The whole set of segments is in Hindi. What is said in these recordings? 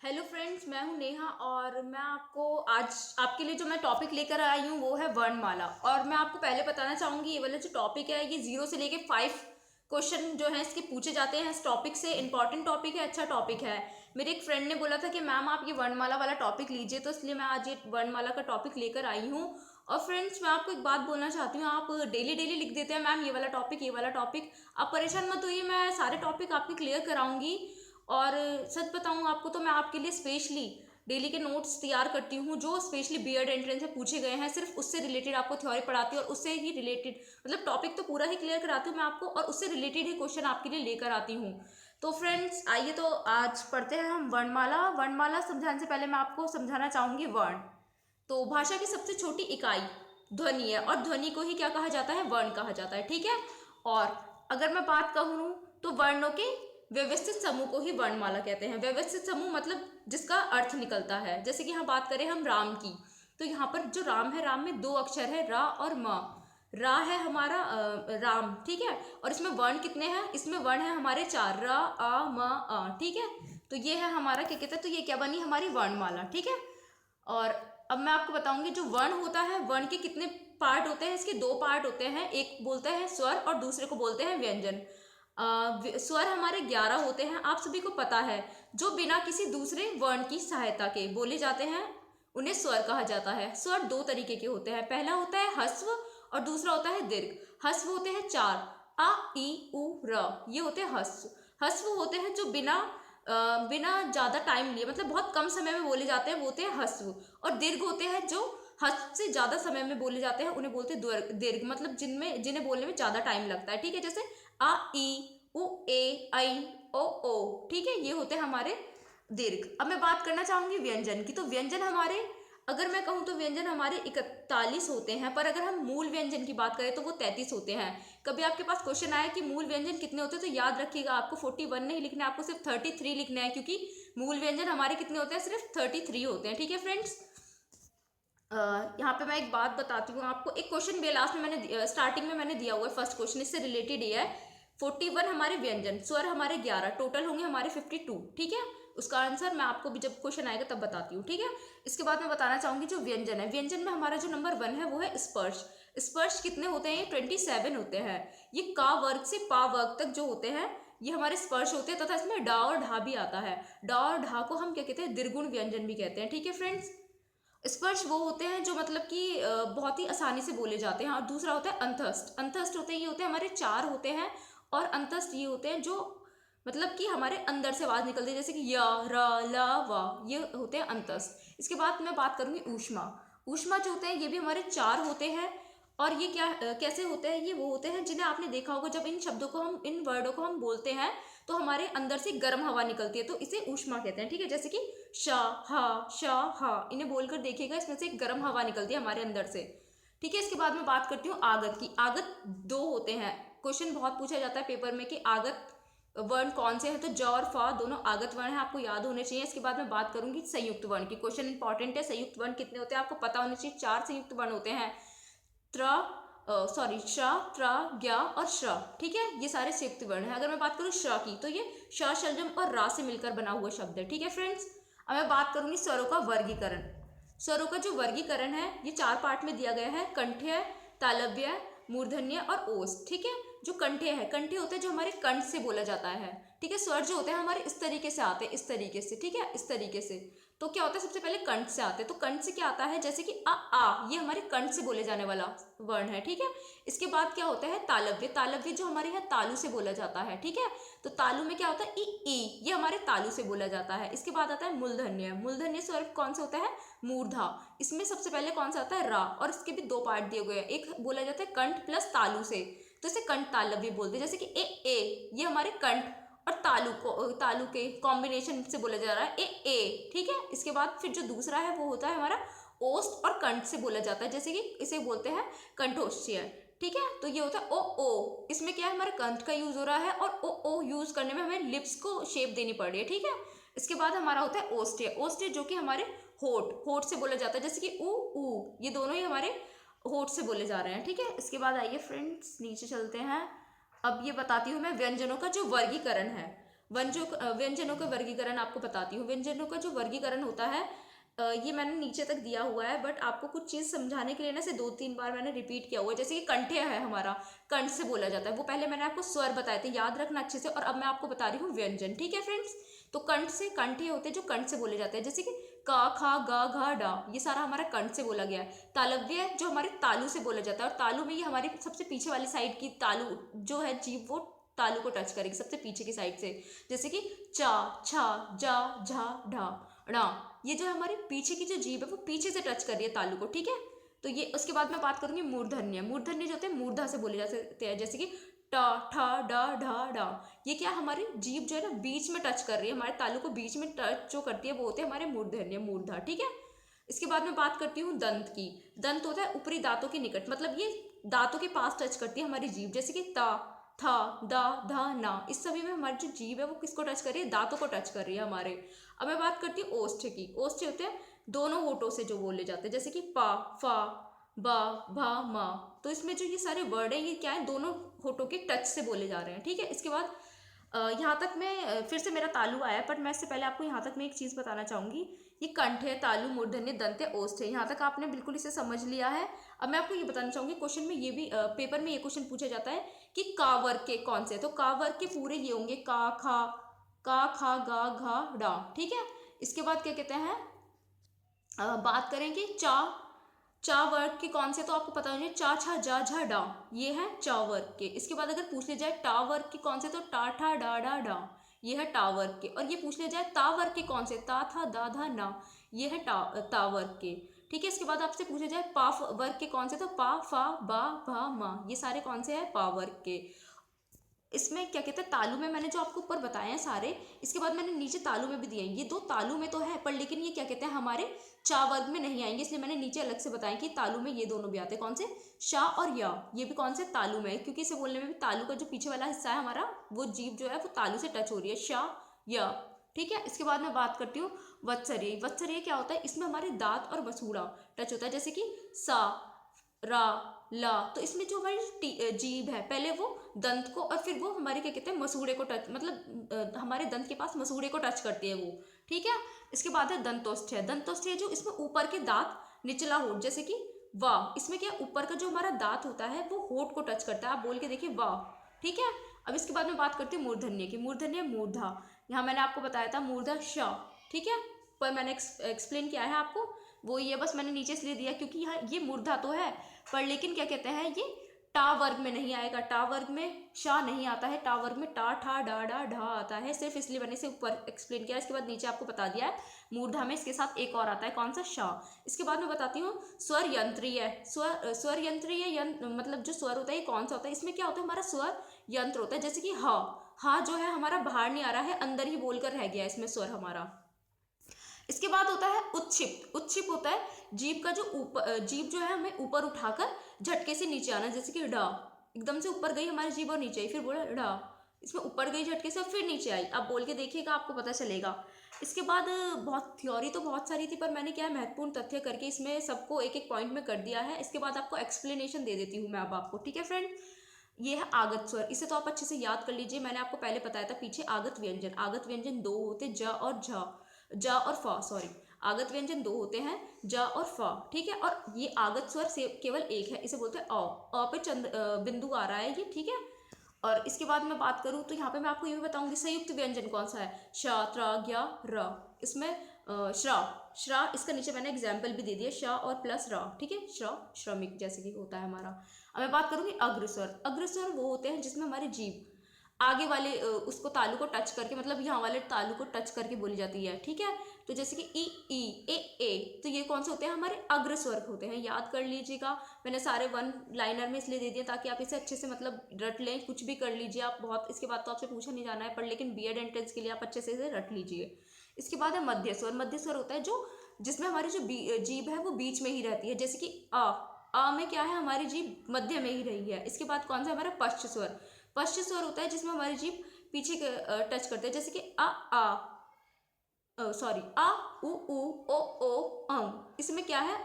हेलो फ्रेंड्स, मैं हूं नेहा और मैं आपको आज आपके लिए जो मैं टॉपिक लेकर आई हूं वो है वर्णमाला। और मैं आपको पहले बताना चाहूंगी, ये वाला जो टॉपिक है ये 0 से लेके 5 क्वेश्चन जो है इसके पूछे जाते हैं। इस टॉपिक से इंपॉर्टेंट टॉपिक है, अच्छा टॉपिक है। मेरे एक फ्रेंड ने बोला था कि मैम आप ये वर्णमाला वाला टॉपिक लीजिए, तो इसलिए मैं आज ये वर्णमाला का टॉपिक लेकर आई हूँ। और फ्रेंड्स, मैं आपको एक बात बोलना चाहती हूँ, आप डेली डेली लिख देते हैं मैम ये वाला टॉपिक ये वाला टॉपिक। आप परेशान मत होइए, मैं सारे टॉपिक आपके क्लियर कराऊंगी। और सच बताऊं आपको तो मैं आपके लिए स्पेशली डेली के नोट्स तैयार करती हूँ जो स्पेशली बीएड एंट्रेंस में पूछे गए हैं। सिर्फ उससे रिलेटेड आपको थ्योरी पढ़ाती हूँ और उससे ही रिलेटेड मतलब टॉपिक तो पूरा ही क्लियर कराती हूँ मैं आपको, और उससे रिलेटेड ही क्वेश्चन आपके लिए लेकर आती हूँ। तो फ्रेंड्स आइए, तो आज पढ़ते हैं हम वर्णमाला। वर्णमाला समझाने से पहले मैं आपको समझाना चाहूंगी वर्ण। तो भाषा की सबसे छोटी इकाई ध्वनि है, और ध्वनि को ही क्या कहा जाता है? वर्ण कहा जाता है, ठीक है। और अगर मैं बात कहूँ तो वर्णों के व्यवस्थित समूह को ही वर्णमाला कहते हैं। व्यवस्थित समूह मतलब जिसका अर्थ निकलता है। जैसे कि यहाँ बात करें हम राम की, तो यहाँ पर जो राम है, राम में 2 अक्षर है, रा और म। रा है हमारा राम, ठीक है। और इसमें वर्ण कितने हैं? इसमें वर्ण है हमारे 4, र आ म अ, ठीक है। तो ये है हमारा क्या कहते हैं, तो ये क्या बनी? हमारी वर्णमाला, ठीक है। और अब मैं आपको बताऊंगी जो वर्ण होता है, वर्ण के कितने पार्ट होते हैं। इसके 2 पार्ट होते हैं, एक बोलते हैं स्वर और दूसरे को बोलते हैं व्यंजन। स्वर हमारे 11 होते हैं, आप सभी को पता है। जो बिना किसी दूसरे वर्ण की सहायता के बोले जाते हैं उन्हें स्वर कहा जाता है। स्वर 2 तरीके के होते हैं, पहला होता है ह्रस्व और दूसरा होता है दीर्घ। ह्रस्व होते हैं 4, आ ई उ र, ये होते हैं ह्रस्व। ह्रस्व होते हैं जो बिना ज्यादा टाइम लिए, मतलब बहुत कम समय में बोले जाते हैं, वो होते हैं ह्रस्व। और दीर्घ होते हैं जो ह्रस्व से ज्यादा समय में बोले जाते हैं, उन्हें बोलते हैं दीर्घ, मतलब जिन्हें बोलने में ज्यादा टाइम लगता है, ठीक है। जैसे आ ई उ ए ऐ ओ, ठीक है, ये होते हैं हमारे दीर्घ। अब मैं बात करना चाहूंगी व्यंजन की। तो व्यंजन हमारे, अगर मैं कहूँ तो व्यंजन हमारे 41 होते हैं, पर अगर हम मूल व्यंजन की बात करें तो वो 33 होते हैं। कभी आपके पास क्वेश्चन आया कि मूल व्यंजन कितने होते हैं, तो याद रखिएगा आपको 41 नहीं लिखना है, आपको सिर्फ 33 लिखना है, क्योंकि मूल व्यंजन हमारे कितने होते हैं? सिर्फ 33 होते हैं, ठीक है फ्रेंड्स। यहाँ पे मैं एक बात बताती हूँ आपको। एक क्वेश्चन भी लास्ट में मैंने स्टार्टिंग में मैंने दिया हुआ है, फर्स्ट क्वेश्चन इससे रिलेटेड ही है। 41 हमारे व्यंजन, स्वर हमारे 11, टोटल होंगे हमारे 52, ठीक है। उसका आंसर मैं आपको भी जब क्वेश्चन आएगा तब बताती हूँ, ठीक है। इसके बाद मैं बताना चाहूंगी जो व्यंजन है, व्यंजन में हमारा जो नंबर 1 है वो है स्पर्श। स्पर्श कितने होते हैं? ये 27 होते हैं। ये का वर्ग से पा वर्ग तक जो होते हैं ये हमारे स्पर्श होते हैं, तथा इसमें डा और ढा भी आता है। डा और ढा को हम क्या कहते हैं? द्विगुण व्यंजन भी कहते हैं, ठीक है फ्रेंड्स। स्पर्श वो होते हैं जो मतलब कि बहुत ही आसानी से बोले जाते हैं। और दूसरा होता है अंतस्थ। अंतस्थ होते हैं, ये होते हैं हमारे 4 होते हैं। और अंतस्थ ये होते हैं जो मतलब कि हमारे अंदर से आवाज निकलती है, जैसे कि या र ल व, ये होते हैं अंतस्थ। इसके बाद मैं बात करूंगी ऊष्मा। ऊष्मा जो होते हैं ये भी हमारे 4 होते हैं। और ये क्या कैसे होते हैं? ये वो होते हैं जिन्हें आपने देखा होगा, जब इन शब्दों को हम, इन वर्डों को हम बोलते हैं तो हमारे अंदर से गर्म हवा निकलती है, तो इसे ऊष्मा कहते हैं, ठीक है। जैसे कि शा हा, इन्हें बोलकर देखिएगा, इसमें से एक गर्म हवा निकलती है हमारे अंदर से, ठीक है। इसके बाद में बात करती हूँ आगत की। आगत 2 होते हैं। क्वेश्चन बहुत पूछा जाता है पेपर में कि आगत वर्ण कौन से हैं, तो ज और फा दोनों आगत वर्ण हैं, आपको याद होने चाहिए। इसके बाद मैं बात करूंगी संयुक्त वर्ण की। क्वेश्चन इंपॉर्टेंट है। संयुक्त वर्ण कितने होते हैं आपको पता होने चाहिए। 4 संयुक्त वर्ण होते हैं, त्र श, त्र, ज्ञ और श्र, ठीक है। ये सारे संयुक्त वर्ण हैं। अगर मैं बात करूँ श्र की, तो ये श, शलजम और रा से मिलकर बना हुआ शब्द है, ठीक है फ्रेंड्स। अब मैं बात करूंगी स्वरों का वर्गीकरण। स्वरों का जो वर्गीकरण है ये 4 पार्ट में दिया गया है, कंठ्य, तालव्य, मूर्धन्य और ओष्ठ, ठीक है। जो कंठ्य है, कंठ्य होते हैं जो हमारे कंठ से बोला जाता है, ठीक है। स्वर जो होते हैं हमारे इस तरीके से आते हैं, इस तरीके से, ठीक है, इस तरीके से। तो क्या होता है? सबसे पहले कंठ से आते हैं, तो कंठ से क्या आता है? जैसे कि आ, ये हमारे कंठ से बोले जाने वाला वर्ण है, ठीक है। इसके बाद क्या होता है? तालव्य। तालव्य जो हमारे यहाँ तालु से बोला जाता है, ठीक है। तो तालु में क्या होता है? ई, ये हमारे तालु से बोला जाता है। इसके बाद आता है मूर्धन्य। मूर्धन्य स्वर कौन सा होता है? मूर्धा। इसमें सबसे पहले कौन सा आता है? रा। और इसके भी 2 पार्ट दिए गए हैं, एक बोला जाता है कंठ प्लस तालु से, तो इसे कंठ तालव्य बोलते हैं। जैसे कि ए, ये हमारे कंठ और तालु के कॉम्बिनेशन से बोला जा रहा है ए, ठीक है। इसके बाद फिर जो दूसरा है वो होता है हमारा ओष्ठ और कंठ से बोला जाता है, जैसे कि इसे बोलते हैं कंठोष्ठ्य, ठीक है। तो ये होता है ओ, इसमें क्या है? हमारे कंठ का यूज हो रहा है, और ओ यूज करने में हमें लिप्स को शेप देनी पड़ रही है, ठीक है। इसके बाद हमारा होता है ओष्ठ्य। ओष्ठ्य जो कि हमारे होठ से बोला जाता है, जैसे कि ऊ, ये दोनों ही हमारे होठ से बोले जा रहे हैं, ठीक है। इसके बाद आइए फ्रेंड्स नीचे चलते हैं। अब ये बताती हूँ मैं व्यंजनों का जो वर्गीकरण है। व्यंजनों का वर्गीकरण आपको बताती हूँ। व्यंजनों का जो वर्गीकरण होता है ये मैंने नीचे तक दिया हुआ है, बट आपको कुछ चीज़ समझाने के लिए ना इसे 2-3 बार मैंने रिपीट किया हुआ है। जैसे कि कंठ्य है हमारा, कंठ से बोला जाता है, वो पहले मैंने आपको स्वर बताए थे, याद रखना अच्छे से। और अब मैं आपको बता रही हूँ व्यंजन, ठीक है फ्रेंड्स। तो कंठ से, कंठ्य होते हैं जो कंठ से बोले जाते हैं, जैसे कि का, खा, गा, घा, डा, ये सारा हमारा कंठ से बोला गया है। तालव्य जो हमारे तालु से बोला जाता है, और तालु में ये हमारी सबसे पीछे वाली साइड की तालु जो है जीभ, वो तालु को टच करेगी सबसे पीछे की साइड से। जैसे कि चा, छा, जा, झा, ढा, णा, ये जो हमारे पीछे की जो जीभ है वो पीछे से टच कर रही है तालु को, ठीक है। तो ये उसके बाद मैं बात करूंगी मूर्धन्य। मूर्धन्य जो होते हैं मूर्धा से बोले जाते हैं, जैसे कि टा, ठा, डा, ढा, डा। ये क्या, हमारी जीभ जो है ना बीच में टच कर रही है, हमारे तालु को बीच में टच जो करती है वो होते हैं हमारे मूर्धन्य, मूर्धा, ठीक है। इसके बाद मैं बात करती हूँ दंत की। दंत होता है ऊपरी दांतों के निकट, मतलब ये दांतों के पास टच करती है हमारी जीभ, जैसे कि ता, था, दा, धा, ना। इस सभी में हमारी जो जीभ है वो किसको टच कर रही है, दांतों को टच कर रही है हमारे। अब मैं बात करती हूँ ओष्ठ की। ओष्ठ होते हैं दोनों होठों से जो बोले जाते हैं, जैसे कि पा, फा, बा, भा, मा। तो इसमें जो ये सारे वर्ड है ये क्या है, दोनों होठों के टच से बोले जा रहे हैं, ठीक है। इसके बाद यहाँ तक मैं फिर से मेरा तालु आया, बट मैं इससे पहले आपको यहाँ तक मैं एक चीज़ बताना चाहूँगी। ये कंठ है, तालु, मूर्धन्य, दंत है, ओष्ठ है। यहाँ तक आपने बिल्कुल इसे समझ लिया है। अब मैं आपको ये बताना चाहूँगी, क्वेश्चन में ये भी पेपर में ये क्वेश्चन पूछा जाता है कि का वर्ग के कौन से, तो का वर्ग के पूरे ये होंगे का, खा, का, खा, गा, घा, डा, ठीक है। इसके बाद क्या कहते हैं, बात करेंगे चा। चा वर्ग के कौन से, तो आपको पता होना चाहिए, चा, छा, जा, झा, डा, ये है चा वर्ग के। इसके बाद अगर पूछ लिया जाए टा वर्ग के कौन से, तो टा, ठा, डा, डा, डा, ये है टा वर्ग के। और ये पूछ लिया जाए ता वर्ग के कौन से, ता, था, दा, धा, ना, ये है ता वर्ग के, ठीक है। इसके बाद आपसे पूछा जाए पा वर्ग के कौन से, तो पा, फा, बा, भा, मा, ये सारे कौन से हैं, पा वर्ग के। इसमें क्या कहते हैं, तालु में मैंने जो आपको ऊपर बताए हैं सारे, इसके बाद मैंने नीचे तालु में भी दिए हैं। ये दो तालु में तो है, पर लेकिन ये क्या कहते हैं हमारे चा वर्ग में नहीं आएंगे, इसलिए मैंने नीचे अलग से बताया कि तालु में ये दोनों भी आते हैं, कौन से, शा और या, ये भी कौन से, तालु में, क्योंकि इसे बोलने में भी तालु का जो पीछे वाला हिस्सा है हमारा, वो जीभ जो है वो तालु से टच हो रही है, शा, या, ठीक है। इसके बाद मैं बात करती हूँ वत्सर्य। वत्सर्य क्या होता है, इसमें हमारे दांत और मसूड़ा टच होता है, जैसे कि सा, रा, ला। तो इसमें जो हमारी जीभ है, पहले वो दंत को और फिर वो हमारे क्या कहते हैं मसूड़े को टच, मतलब हमारे दंत के पास मसूड़े को टच करती है वो, ठीक है। इसके बाद है दंतोष्ठ है। दंतोष्ठ है जो इसमें ऊपर के दांत, निचला होठ, जैसे कि वाह, इसमें क्या ऊपर का जो हमारा दांत होता है वो होठ को टच करता है, आप बोल के देखिए वाह, ठीक है। अब इसके बाद में बात करती हूँ मूर्धन्य की। मूर्धन्य मूर्धा, यहाँ मैंने आपको बताया था मूर्धा श, ठीक है, पर मैंने एक्सप्लेन किया है आपको, वो ये बस मैंने नीचे इसलिए दिया क्योंकि यहाँ ये मूर्धा तो है, पर लेकिन क्या कहते हैं ये टा वर्ग में नहीं आएगा, टा वर्ग में शा नहीं आता है, टा वर्ग में टा, ठा, डा, डा, ढा आता है, सिर्फ इसलिए मैंने इसे ऊपर एक्सप्लेन किया। इसके बाद नीचे आपको बता दिया है मूर्धा में इसके साथ एक और आता है, कौन सा, शा। इसके बाद मैं बताती हूँ स्वर यंत्रीय। स्वर यंत्रीय मतलब जो स्वर होता है ये कौन सा होता है, इसमें क्या होता है, हमारा स्वर यंत्र होता है, जैसे कि हा जो है हमारा बाहर नहीं आ रहा है, अंदर ही बोलकर रह गया है इसमें स्वर हमारा। इसके बाद होता है उत्क्षिप्त। उत्क्षिप्त होता है जीभ का जो ऊपर, जीभ जो है हमें ऊपर उठाकर झटके से नीचे आना, जैसे कि ढा, एकदम से ऊपर गई हमारी जीभ और नीचे आई, फिर बोला ढा, इसमें ऊपर गई झटके से और फिर नीचे आई। आप बोल के देखिएगा, आपको पता चलेगा। इसके बाद बहुत थ्योरी तो बहुत सारी थी, पर मैंने क्या है महत्वपूर्ण तथ्य करके इसमें सबको एक एक पॉइंट में कर दिया है। इसके बाद आपको एक्सप्लेनेशन दे देती हूँ मैं अब आपको, ठीक है फ्रेंड। ये है आगत स्वर, इसे तो आप अच्छे से याद कर लीजिए, मैंने आपको पहले बताया था पीछे। आगत व्यंजन, आगत व्यंजन दो होते, ज और झा, जा और फा, सॉरी, आगत व्यंजन दो होते हैं, जा और फा, ठीक है। और ये आगत स्वर से केवल एक है, इसे बोलते हैं अ पे बिंदु आ रहा है ये, ठीक है। और इसके बाद मैं बात करूँ तो यहाँ पे मैं आपको ये भी बताऊंगी संयुक्त व्यंजन कौन सा है, शा, त्रा, ज्ञा, र। इसमें श्रा, श्रा, इसका नीचे मैंने एग्जाम्पल भी दे दिया, शा और प्लस रा, ठीक है, श्रा, श्रमिक जैसे कि होता है हमारा। अब मैं बात करूंगी अग्रस्वर। अग्रस्वर वो होते हैं जिसमें हमारी जीभ आगे वाले उसको तालु को टच करके, मतलब यहाँ वाले तालु को टच करके बोली जाती है, ठीक है। तो जैसे कि ई, ए, तो ये कौन से होते हैं, हमारे अग्रस्वर होते हैं, याद कर लीजिएगा। मैंने सारे वन लाइनर में इसलिए दे दिया ताकि आप इसे अच्छे से मतलब रट लें, कुछ भी कर लीजिए आप, बहुत इसके बाद तो आपसे पूछा नहीं जाना है, पर लेकिन बीएड एंट्रेंस के लिए आप अच्छे से इसे रट लीजिए। इसके बाद है मध्य स्वर। मध्य स्वर होता है जो जिसमें हमारी जो जीभ है वो बीच में ही रहती है, जैसे कि आ में क्या है, हमारी जीभ मध्य में ही रही है। इसके बाद कौन सा, हमारा पश्च स्वर। पश्च स्वर होता है जिसमें हमारी जीभ पीछे टच करते हैं, जैसे कि सॉरी, आ, उ, ओ, इसमें क्या है,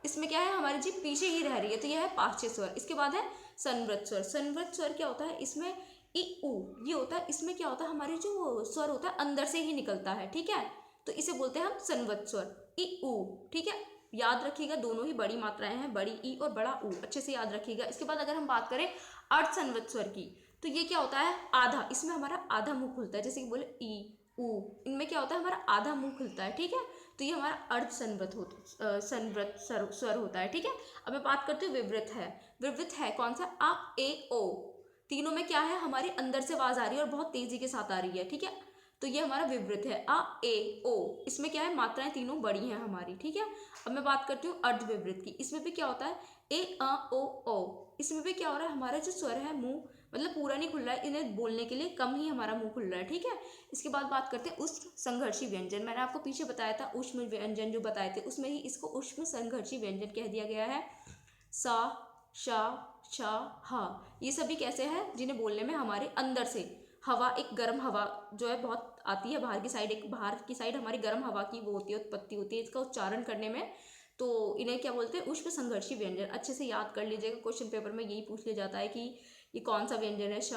इसमें क्या है, हमारी जीभ पीछे ही रह रही है, तो यह है पाश्च स्वर। इसके बाद है संवृत स्वर। संवृत स्वर क्या होता है, इसमें ई ऊ ये होता है, इसमें क्या होता है, हमारे जो स्वर होता है अंदर से ही निकलता है, ठीक है, तो इसे बोलते हैं हम संवृत स्वर, ई ऊ, ठीक है। याद रखिएगा दोनों ही बड़ी मात्राएं हैं, बड़ी ई और बड़ा ऊ, अच्छे से याद रखिएगा। इसके बाद अगर हम बात करें अर्ध संवृत स्वर की, तो ये क्या होता है, आधा, इसमें हमारा आधा मुंह खुलता है, जैसे कि बोले ई ऊ, इनमें क्या होता है, हमारा आधा मुंह खुलता है, ठीक है, तो ये हमारा अर्ध संवृत स्वर होता है, ठीक है। अब मैं बात करती हूँ विवृत है। विवृत है कौन सा, आ ए ओ, तीनों में क्या है, हमारे अंदर से आवाज आ रही है और बहुत तेजी के साथ आ रही है, ठीक है, तो ये हमारा विवृत है, आ ए ओ, इसमें क्या है, मात्राएं तीनों बड़ी हैं हमारी, ठीक है। अब मैं बात करती हूँ अर्ध विवृत की, इसमें भी क्या होता है, ए अ ओ, इसमें भी क्या हो रहा है, हमारा जो स्वर है मुंह मतलब पूरा नहीं खुल रहा है, इन्हें बोलने के लिए कम ही हमारा मुंह खुल रहा है, ठीक है। इसके बाद बात करते हैं उष्म संघर्षी व्यंजन। मैंने आपको पीछे बताया था उष्म व्यंजन जो बताए थे, उसमें ही इसको उष्म संघर्षी व्यंजन कह दिया गया है। सा, शा, छा, हा, ये सभी कैसे हैं, जिन्हें बोलने में हमारे अंदर से हवा, एक गर्म हवा जो है बहुत आती है बाहर की साइड, एक बाहर की साइड हमारी गर्म हवा की वो होती है, उत्पत्ति होती है इसका उच्चारण करने में, तो इन्हें क्या बोलते हैं, उष्म संघर्षी व्यंजन। अच्छे से याद कर लीजिएगा, क्वेश्चन पेपर में यही पूछ लिया जाता है कि ये कौन सा व्यंजन है, श,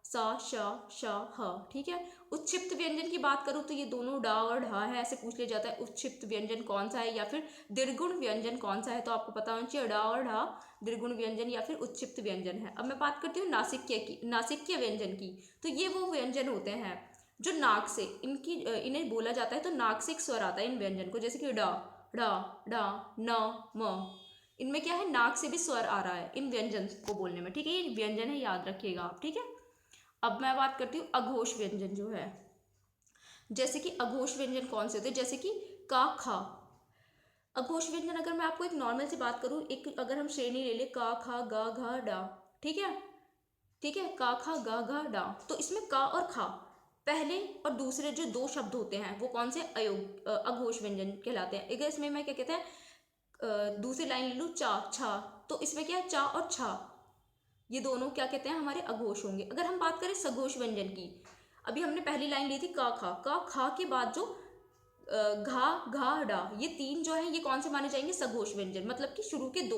सा, श, ह, ठीक है। उत्क्षिप्त व्यंजन की बात करूँ तो ये दोनों डा और ढा है, ऐसे पूछ लिया जाता है उत्क्षिप्त व्यंजन कौन सा है या फिर दीर्घुण व्यंजन कौन सा है, तो आपको पता होना चाहिए डा और ढा दीर्घुण व्यंजन या फिर उत्क्षिप्त व्यंजन है। अब मैं बात करती हूँ नासिक्य की, नासिक्य व्यंजन की, तो ये वो व्यंजन होते हैं जो नाक से इन्हें बोला जाता है, तो नाक से एक स्वर आता है इन व्यंजन को, जैसे कि डा, ढा, ढा, न, म, इनमें क्या है, नाक से भी स्वर आ रहा है इन व्यंजन को बोलने में, ठीक है, ये व्यंजन है, याद रखिएगा आप, ठीक है। अब मैं बात करती हूँ अघोष व्यंजन जो है, जैसे कि अघोष व्यंजन कौन से होते हैं, जैसे कि का, खा। अघोष व्यंजन अगर मैं आपको एक नॉर्मल सी बात करूँ, एक अगर हम श्रेणी ले ले, का, खा, गा, घा, डा, ठीक है, ठीक है, का, खा, गा, घा, डा, तो इसमें का और खा पहले और दूसरे जो दो शब्द होते हैं वो कौन से, अघोष व्यंजन कहलाते हैं। अगर इसमें मैं क्या कहते हैं, दूसरी लाइन ले लूँ, चा, छा, तो इसमें क्या है, चा और छा, ये दोनों क्या कहते हैं, हमारे अघोष होंगे। अगर हम बात करें सघोष व्यंजन की, अभी हमने पहली लाइन ली थी का खा के बाद जो घा, घा, डा, ये तीन जो है ये कौन से माने जाएंगे, सघोष व्यंजन, मतलब कि शुरू के दो,